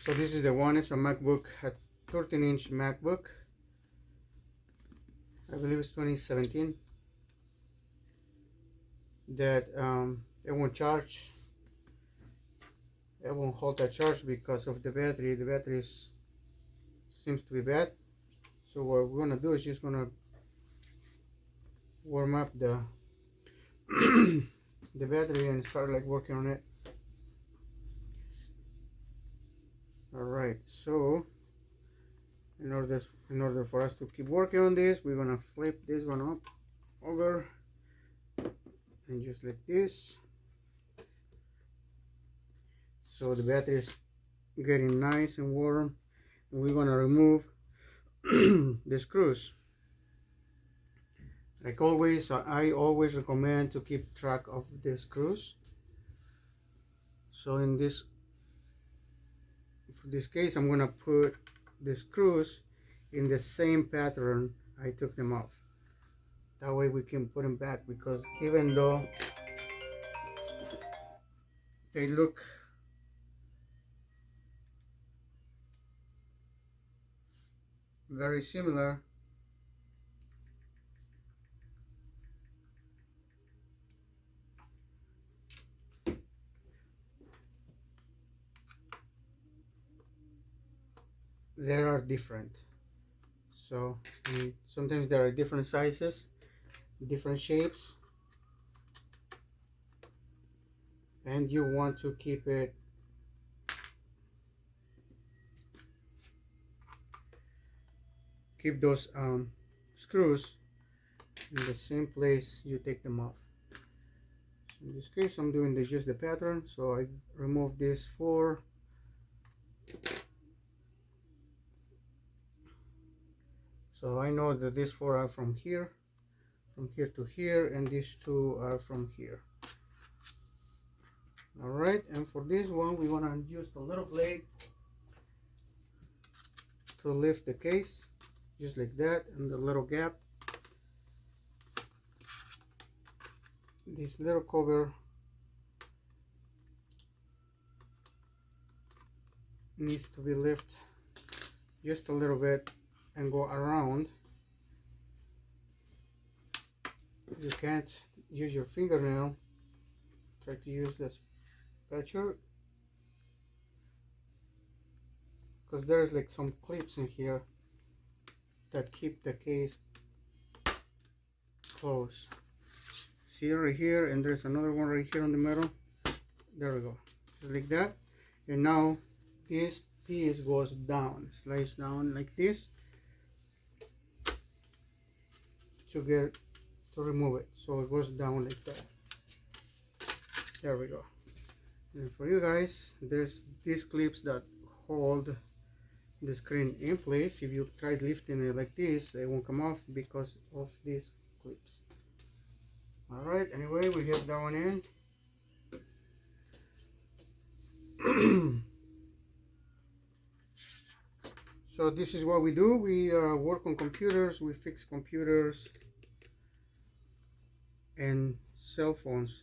So this is the one. It's a MacBook, a 13-inch MacBook. I believe it's 2017. That it won't charge. It won't hold that charge because of the battery. The battery seems to be bad. So what we're gonna do is just gonna warm up the the battery and start like working on it. All right. So in order for us to keep working on this, we're gonna flip this one up over and just like this. So the battery is getting nice and warm, and we're gonna remove the screws. Like always, I always recommend to keep track of the screws. So in this case, I'm gonna put the screws in the same pattern I took them off. That way we can put them back, because even though they look very similar, they are different. So sometimes there are different sizes, different shapes, and you want to keep those screws in the same place you take them off. So in this case, I'm doing just the pattern, so I remove this 4. So I know that these 4 are from here to here, and these 2 are from here. All right, and for this one, we want to use the little blade to lift the case, just like that, and the little gap. This little cover needs to be lifted just a little bit and go around. If you can't use your fingernail, try to use this spatula, because there's like some clips in here that keep the case closed. See right here, and there's another one right here in the middle. There we go, just like that. And now this piece goes down, slides down like this to remove it. So it goes down like that. There we go. And for you guys, there's these clips that hold the screen in place. If you try lifting it like this, they won't come off because of these clips. All right, anyway, we have that one in. So this is what we do. We work on computers, we fix computers and cell phones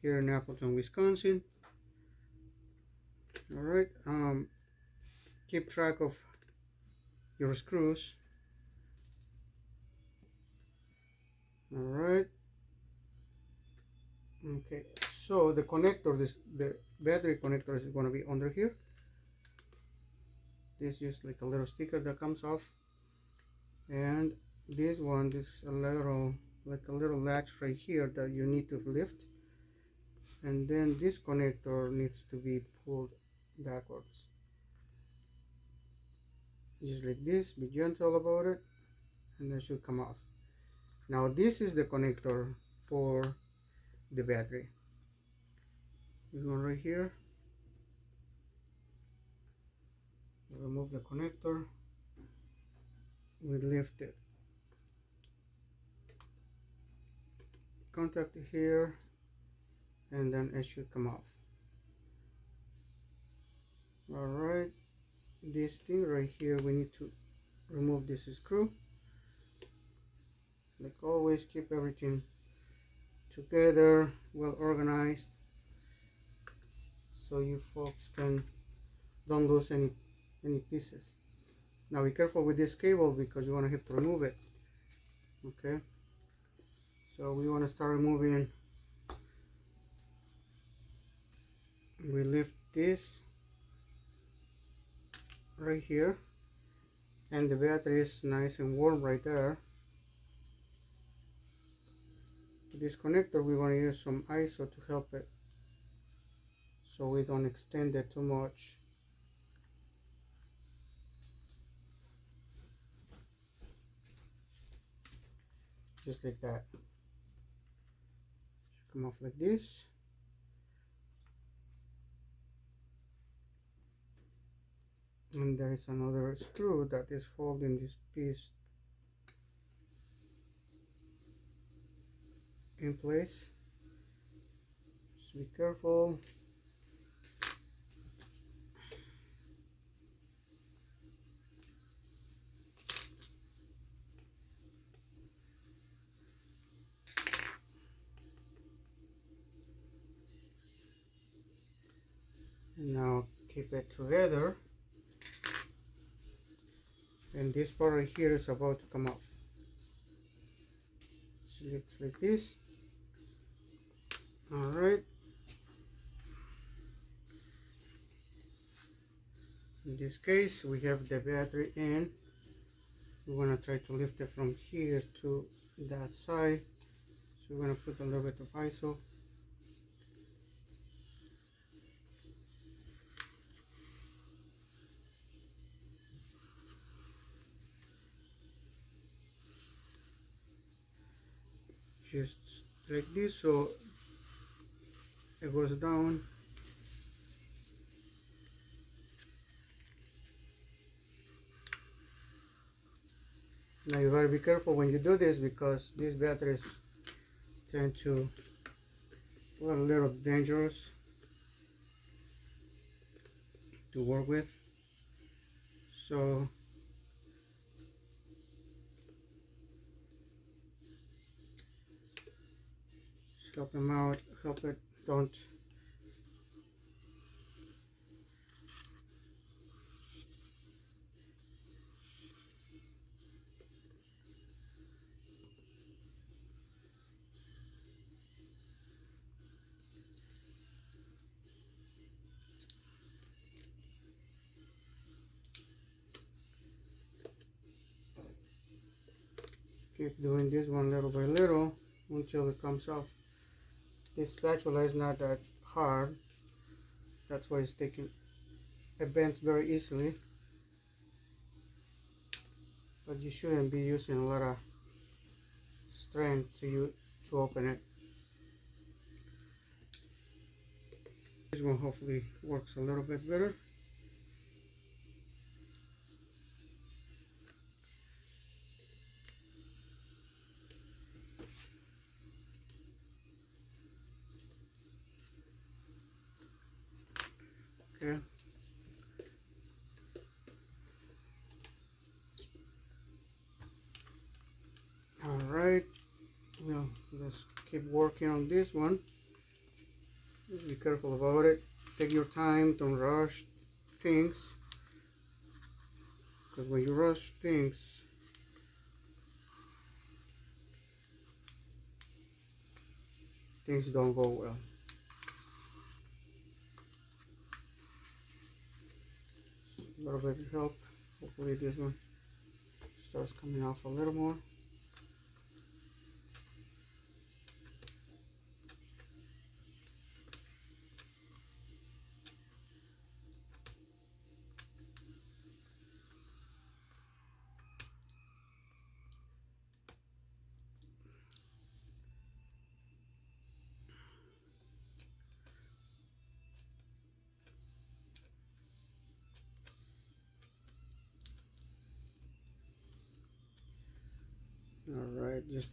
here in Appleton, Wisconsin. All right, keep track of your screws. All right, okay, so the connector, the battery connector is going to be under here. This is just like a little sticker that comes off, and this is a little latch right here that you need to lift, and then this connector needs to be pulled backwards, just like this. Be gentle about it, and that should come off. Now this is the connector for the battery. This one right here. Remove the connector. We lift it. Contact here, and then it should come off. All right, this thing right here, we need to remove this screw. Like always, keep everything together, well organized, so you folks can don't lose any pieces. Now be careful with this cable because you want to have to remove it. Okay, so we want to start removing. We lift this right here, and the battery is nice and warm right there. This connector, we want to use some ISO to help it so we don't extend it too much. Just like that. Should come off like this. And there is another screw that is holding this piece in place. Just be careful. And now keep it together. And this part right here is about to come off. So it's like this. Alright. In this case, we have the battery in. We want to try to lift it from here to that side. So we're going to put a little bit of ISO. Just like this, so it goes down. Now you gotta be careful when you do this because these batteries tend to be a little dangerous to work with. So just help them out, help it, don't keep doing this one little by little until it comes off. This spatula is not that hard, that's why it's taking, it bends very easily, but you shouldn't be using a lot of strength to open it. This one hopefully works a little bit better. Okay. All right. Well, let's keep working on this one. Just be careful about it. Take your time. Don't rush things. Because when you rush things, things don't go well. A little bit of help. Hopefully this one starts coming off a little more. All right, just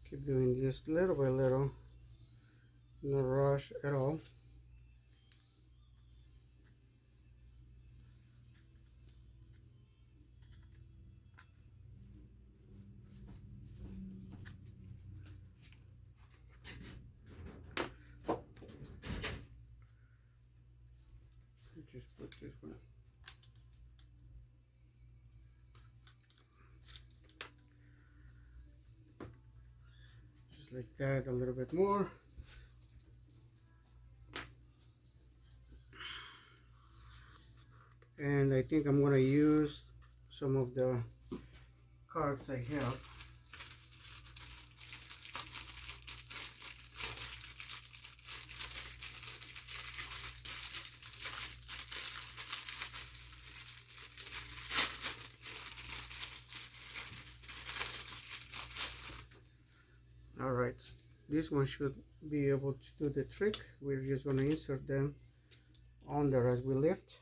keep doing this little by little, no rush at all. just like that, a little bit more. And I think I'm gonna use some of the cards I have. Alright, this one should be able to do the trick. We're just gonna insert them on there as we lift.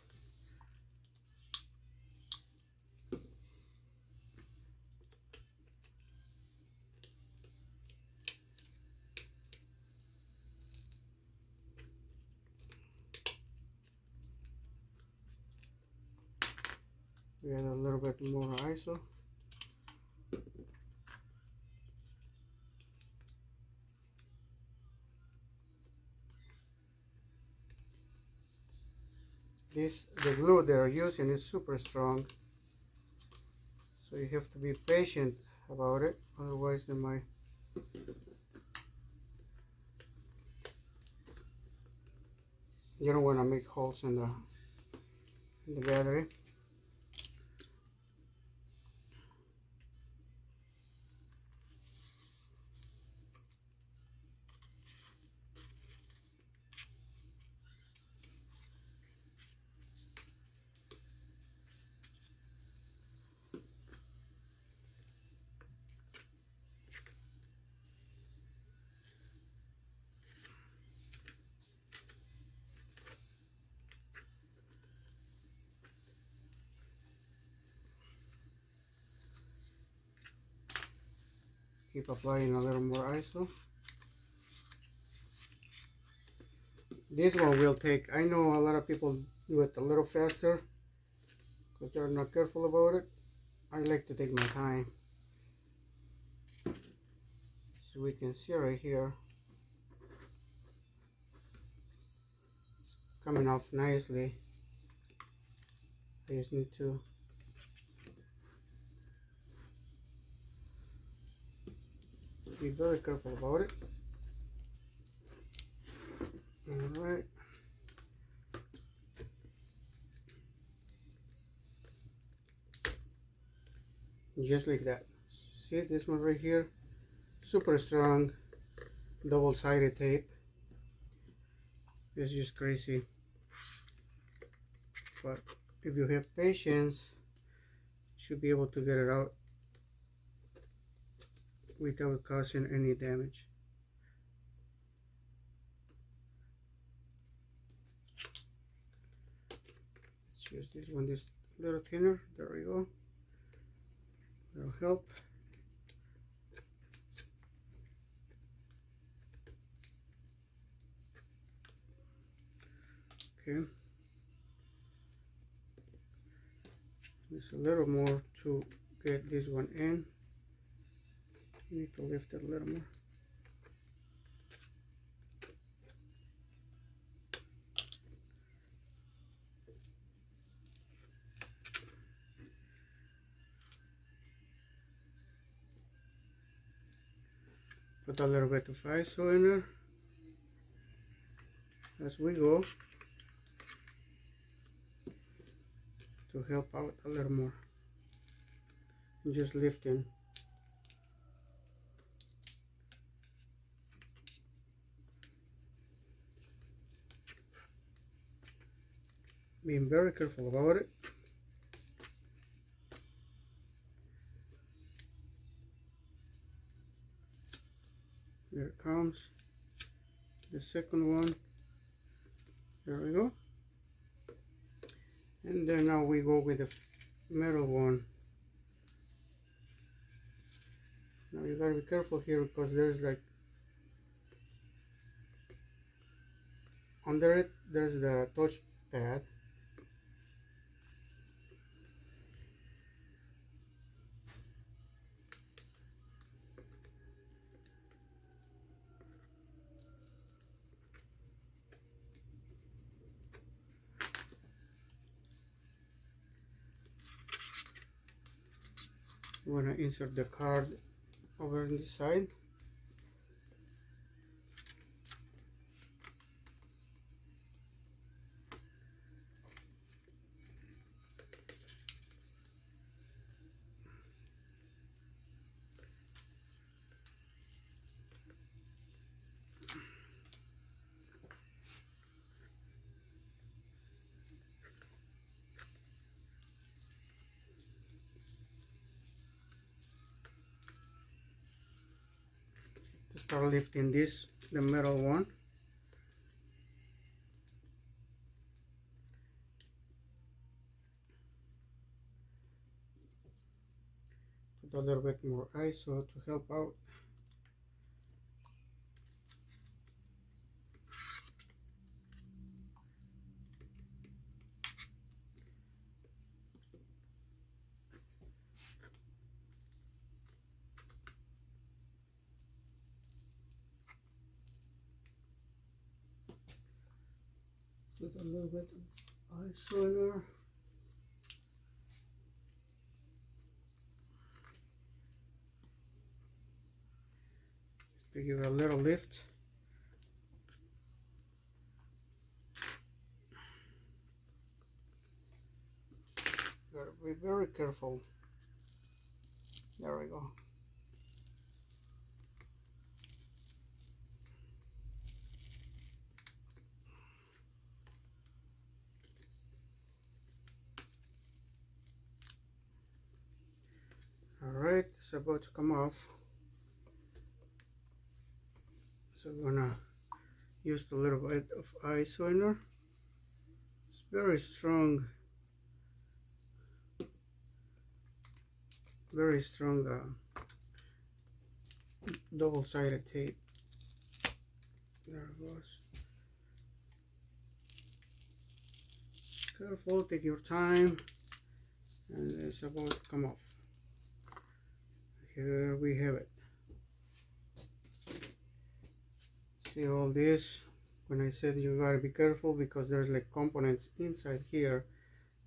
We add a little bit more ISO. The glue they're using is super strong, so you have to be patient about it, otherwise they might you don't want to make holes in the battery. Keep applying a little more ISO. This one will take, I know a lot of people do it a little faster because they're not careful about it. I like to take my time. So we can see right here, it's coming off nicely. I just need to be very careful about it. Alright. Just like that. See this one right here? Super strong, double-sided tape. It's just crazy. But if you have patience, you should be able to get it out without causing any damage. Let's use this one, this little thinner. There we go. That'll help. Okay. Just a little more to get this one in. You need to lift it a little more. Put a little bit of ISO in there as we go to help out a little more. Just lifting. Being very careful about it. There it comes. The second one. There we go. And then now we go with the metal one. Now you gotta be careful here because there's like under it there's the touch pad. You want to insert the card over on this side. start lifting this, the metal one. Put a little bit more ISO to help out. Put a little bit of ISO in there. To give it a little lift. Gotta be very careful. There we go. Alright, it's about to come off. So we're gonna use a little bit of ISO in there. It's very strong, double-sided tape. There it goes. Careful, take your time, and it's about to come off. Here we have it. See all this? When I said you gotta be careful because there's like components inside here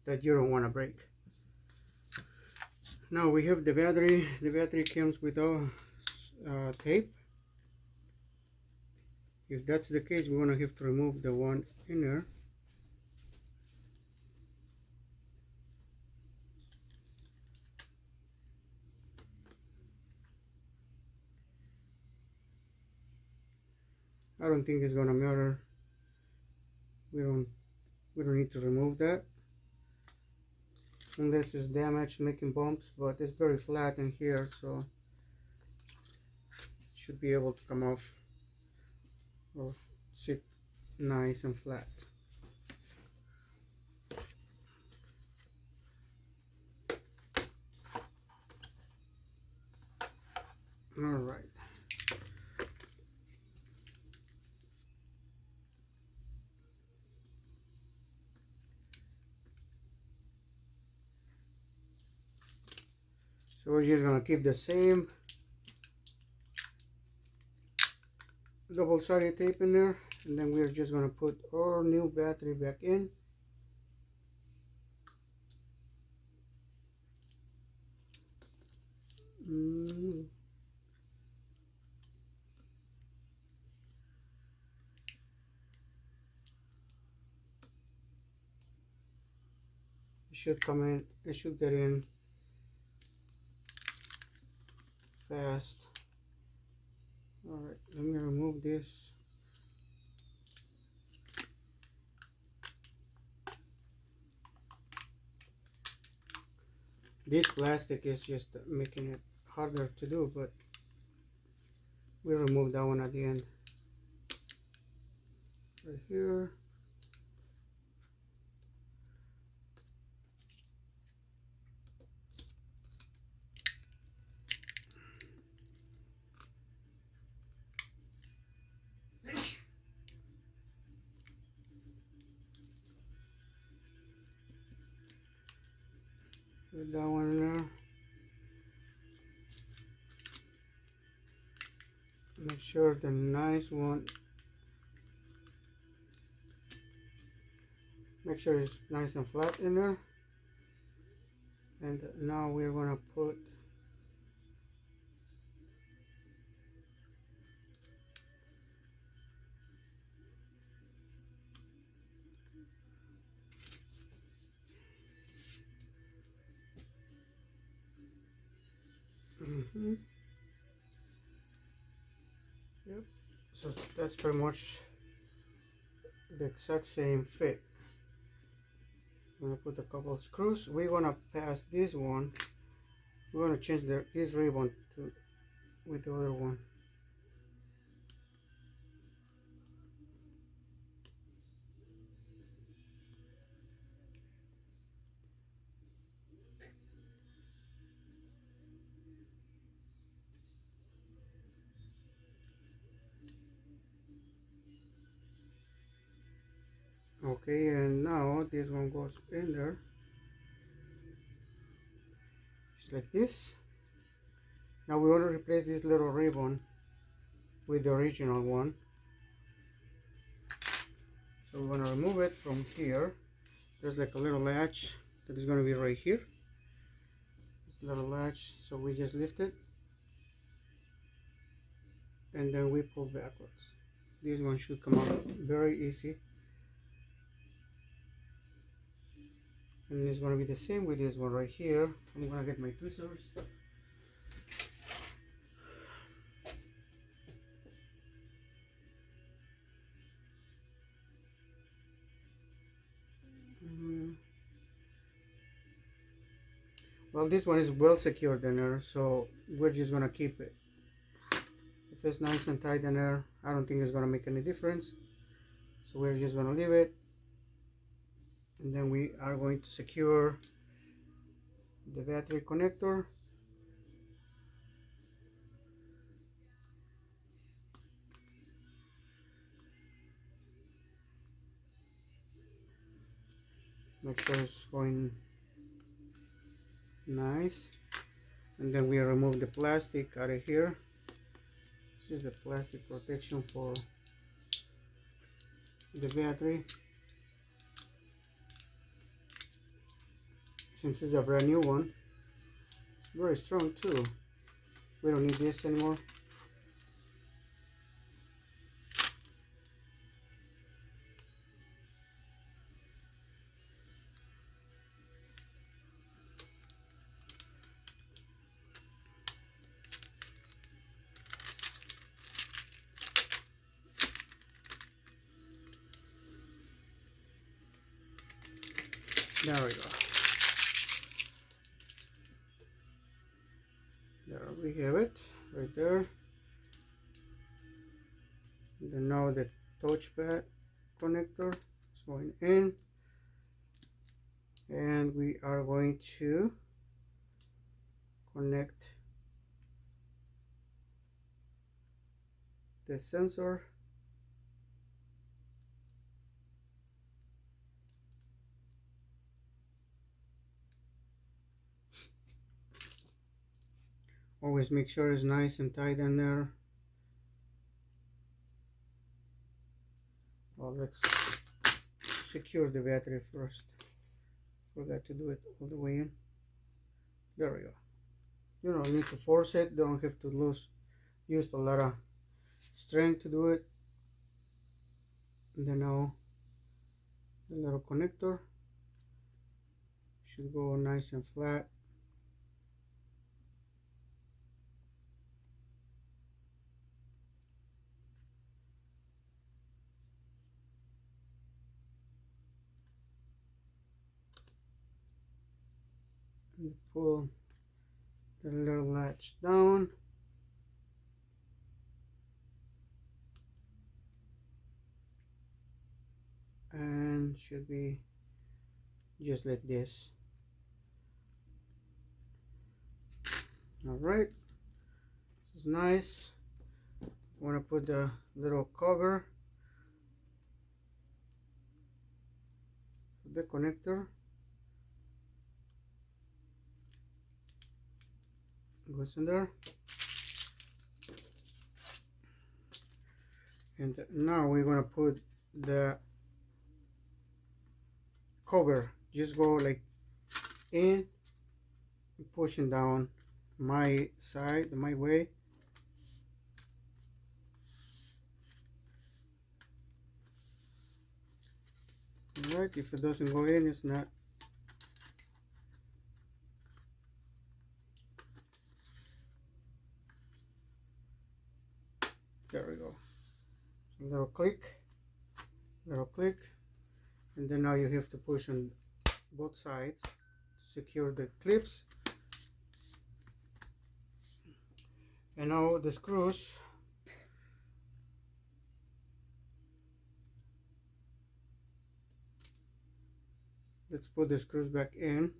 that you don't want to break. Now we have the battery. The battery comes without tape. If that's the case, we're gonna have to remove the one in there. I don't think it's gonna matter. We don't need to remove that unless it's damaged, making bumps, but it's very flat in here, so it should be able to come off or sit nice and flat. All right. So we're just gonna keep the same double-sided tape in there, and then we're just gonna put our new battery back in. It should come in, it should get in fast. All right, let me remove this. This plastic is just making it harder to do, but we'll remove that one at the end. Right here. Put that one in there. Make sure the nice one. Make sure it's nice and flat in there. And now we're gonna put Yep. So that's pretty much the exact same fit. I'm gonna put a couple of screws. We're gonna pass this one. We're gonna change this ribbon to with the other one. Okay, and now this one goes in there just like this. Now we want to replace this little ribbon with the original one, so we want to remove it from here. There's like a little latch that is going to be right here, this little latch, so we just lift it and then we pull backwards. This one should come out very easy, and it's going to be the same with this one right here. I'm going to get my tweezers. Well, this one is well secured in there, so we're just going to keep it. If it's nice and tight in there, I don't think it's going to make any difference, so we're just going to leave it. And then we are going to secure the battery connector. Make sure it's going nice. And then we remove the plastic out of here. This is the plastic protection for the battery. Since it's a brand new one, it's very strong too. We don't need this anymore. There we go. There we have it, right there. And then now the touchpad connector is going in, and we are going to connect the sensor. Always make sure it's nice and tight in there. Well, let's secure the battery first. Forgot to do it all the way in. There we go. You don't need to force it. Don't have to use a lot of strength to do it. And then now the little connector should go nice and flat. And pull the little latch down. And should be just like this. Alright, this is nice. I want to put the little cover for the connector. Goes in there. And now we're going to put the cover. Just go like in, pushing down my side, my way. Alright, if it doesn't go in, it's not. There we go. A little click, and then now you have to push on both sides to secure the clips. And now the screws. Let's put the screws back in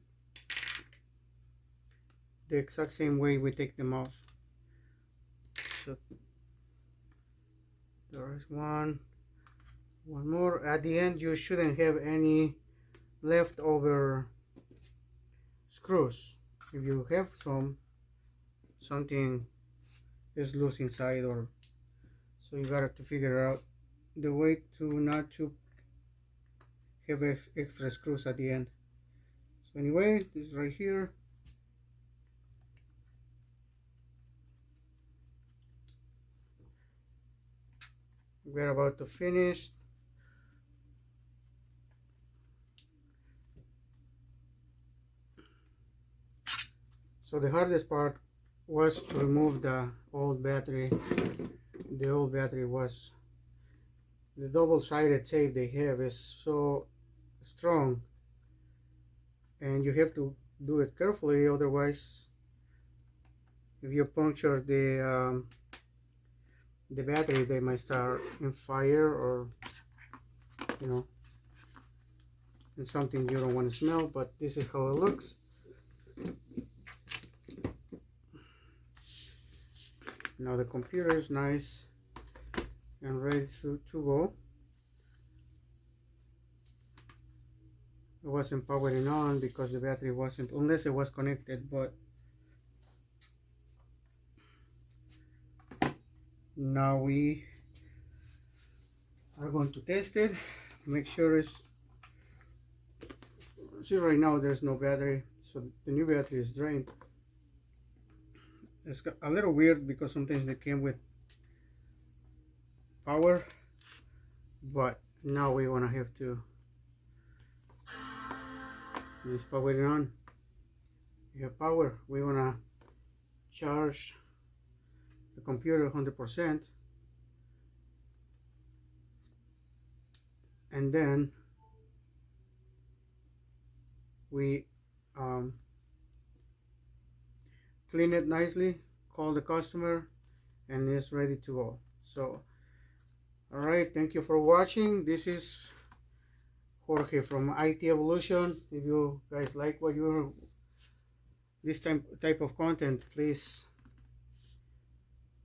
the exact same way we take them off. So there is one, One more. At the end, you shouldn't have any leftover screws. If you have something is loose inside, or so you got to figure out the way to not to have extra screws at the end. So anyway, this is right here. We're about to finish. So the hardest part was to remove the old battery. The old battery was, the double-sided tape they have is so strong, and you have to do it carefully, otherwise if you puncture the battery, they might start in fire, or you know, and something you don't want to smell. But this is how it looks. Now the computer is nice and ready to go. It wasn't powering on because the battery wasn't, unless it was connected, but now we are going to test it, make sure it's, see, right now there's no battery, so the new battery is drained. It's a little weird because sometimes they came with power, but now we want to have to just power it on. We have power. We want to charge the computer 100%, and then we clean it nicely, call the customer, and it's ready to go. So all right, thank you for watching. This is Jorge from IT Evolution. If you guys like what you're this type of content, please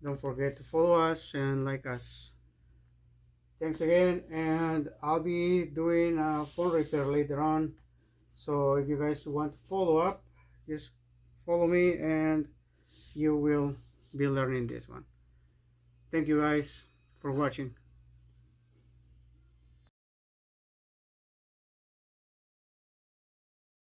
don't forget to follow us and like us. Thanks again, and I'll be doing a phone repair later on, so if you guys want to follow up, just follow me and you will be learning this one. Thank you guys for watching.